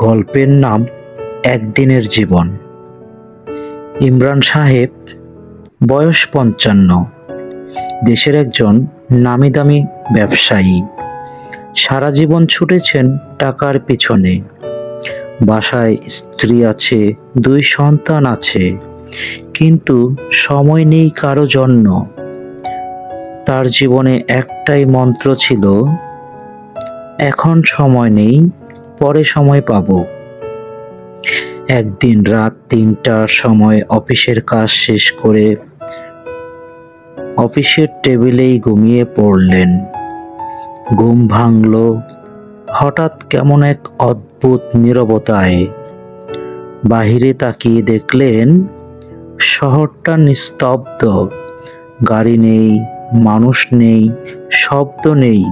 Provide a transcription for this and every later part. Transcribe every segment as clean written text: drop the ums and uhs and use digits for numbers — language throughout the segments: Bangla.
গল্পের নাম একদিনের জীবন। ইমরান সাহেব, বয়স ৫৫, দেশের একজন নামিদামি ব্যবসায়ী। সারা জীবন ছুটেছেন টাকার পিছনে। বাসায় স্ত্রী আছে, ২ সন্তান আছে, কিন্তু সময় নেই কারো জন্য। তার জীবনে একটাই মন্ত্র ছিল, এখন সময় নেই, পরে সময় পাবো। একদিন রাত ৩টার সময় অফিসের কাজ শেষ করে অফিসের টেবিলেই ঘুমিয়ে পড়লেন। ঘুম ভাঙল হঠাৎ কেমন এক অদ্ভুত নীরবতায়। বাহিরে তাকিয়ে দেখলেন শহরটা নিস্তব্ধ। গাড়ি নেই, মানুষ নেই, শব্দ নেই।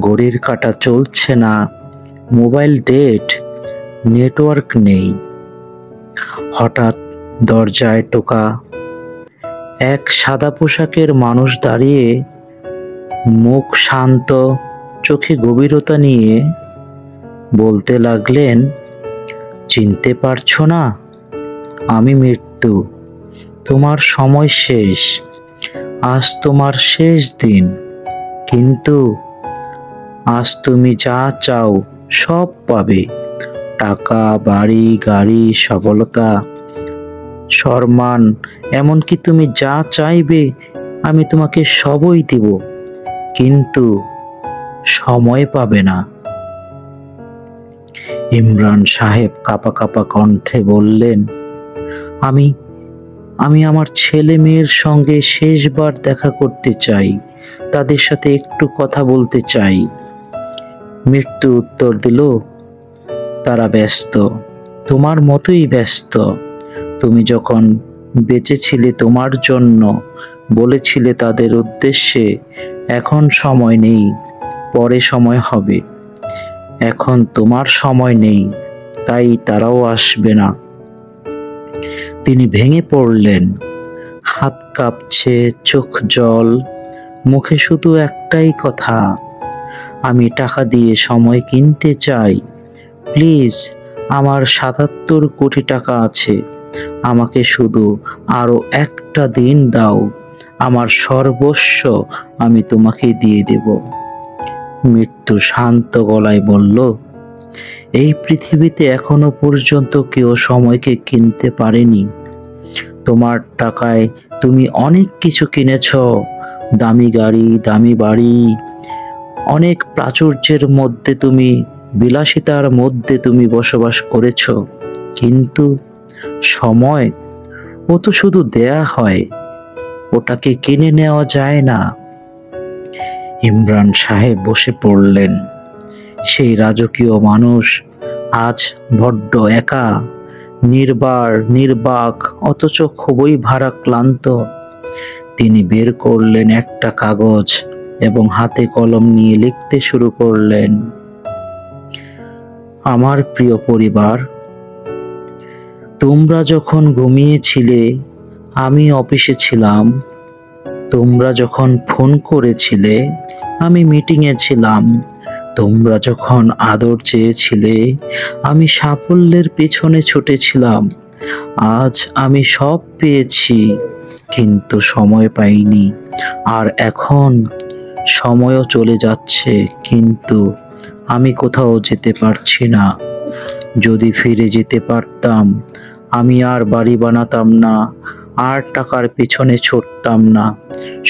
ঘড়ির কাঁটা চলছে না, মোবাইল ডেড, নেটওয়ার্ক নেই। হঠাৎ দরজায় টোকা। এক সাদা পোশাকের মানুষ দাঁড়িয়ে, মুখ শান্ত, চোখে গভীরতা নিয়ে বলতে লাগলেন, চিনতে পারছো না? আমি মৃত্যু, তোমার সময় শেষ। আজ তোমার শেষ দিন, কিন্তু আজ তুমি যা চাও সব পাবে। টাকা, বাড়ি, গাড়ি, সফলতা, সম্মান, এমনকি তুমি যা চাইবে আমি তোমাকে সবই দিব, কিন্তু সময় পাবে না। ইমরান সাহেব কাঁপা কাঁপা কণ্ঠে বললেন, আমি আমি আমার ছেলে মেয়ের সঙ্গে শেষবার দেখা করতে চাই, তাদের সাথে একটু কথা বলতে চাই। মৃত্যু উত্তর দিল, তারা ব্যস্ত, তোমার মতোই ব্যস্ত। তুমি যখন বেঁচে ছিলে তোমার জন্য, বলেছিলে তাদের উদ্দেশ্যে, এখন সময় নেই, পরে সময় হবে। এখন তোমার সময় নেই, তাই তারাও আসবে না। তিনি ভেঙে পড়লেন, হাত কাঁপছে, চোখ জল, মুখে শুধু একটাই কথা, আমি টাকা দিয়ে সময় কিনতে চাই। প্লিজ, আমার ৭৭ কোটি টাকা আছে, আমাকে শুধু আরো একটা দিন দাও, আমার সর্বস্ব আমি তোমাকে দিয়ে দেব। মৃত্যু শান্ত গলায় বলল, এই পৃথিবীতে এখনো পর্যন্ত কেউ সময়কে কিনতে পারেনি। তোমার টাকায় তুমি অনেক কিছু কিনেছ, দামি গাড়ি, দামি বাড়ি, অনেক প্রাচুর্যের মধ্যে তুমি, বিলাসিতার মধ্যে তুমি বসবাস করেছ, কিন্তু সময়, ও তো শুধু দেয়া হয়, ওটাকে কিনে নেওয়া যায় না। ইমরান সাহেব বসে পড়লেন। সেই রাজকীয় মানুষ আজ বড্ড একা, নির্বাক, অথচ খুবই ভারাক্রান্ত। তিনি বের করলেন একটা কাগজ এবং হাতে কলম নিয়ে লিখতে শুরু করলেন, আমার প্রিয় পরিবার, তোমরা যখন ঘুমিয়েছিলে আমি অফিসে ছিলাম। তোমরা যখন ফোন করেছিলে আমি মিটিংয়ে ছিলাম। তোমরা যখন আদর চেয়েছিলে আমি সাফল্যের পেছনে ছুটেছিলাম। আজ আমি সব পেয়েছি, কিন্তু সময় পাইনি। আর এখন সময়ও চলে যাচ্ছে, কিন্তু আমি কোথাও যেতে পারছি না। যদি ফিরে যেতে পারতাম, আমি আর বাড়ি বানাতাম না, আর টাকার পিছনে ছুটতাম না,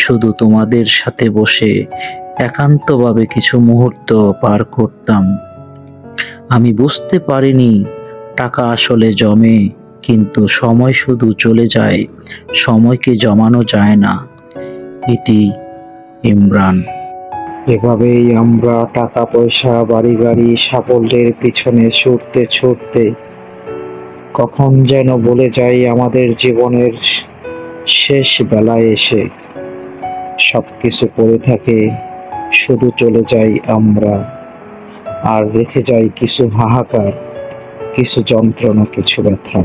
শুধু তোমাদের সাথে বসে একান্তভাবে কিছু মুহূর্ত পার করতাম। আমি বুঝতে পারিনি টাকা আসলে জমে, কিন্তু সময় শুধু চলে যায়, সময়কে জমানো যায় না। ইতি ইমরান। এভাবেই আমরা টাকা পয়সা, বাড়ি গাড়ি, সাফল্যের পিছনে ছুটতে ছুটতে কখন যেন বলে যাই আমাদের জীবনের শেষ বেলায় এসে সবকিছু পড়ে থাকে, শুধু চলে যাই আমরা, আর রেখে যাই কিছু হাহাকার, কিছু যন্ত্রণা, কিছু ব্যথা।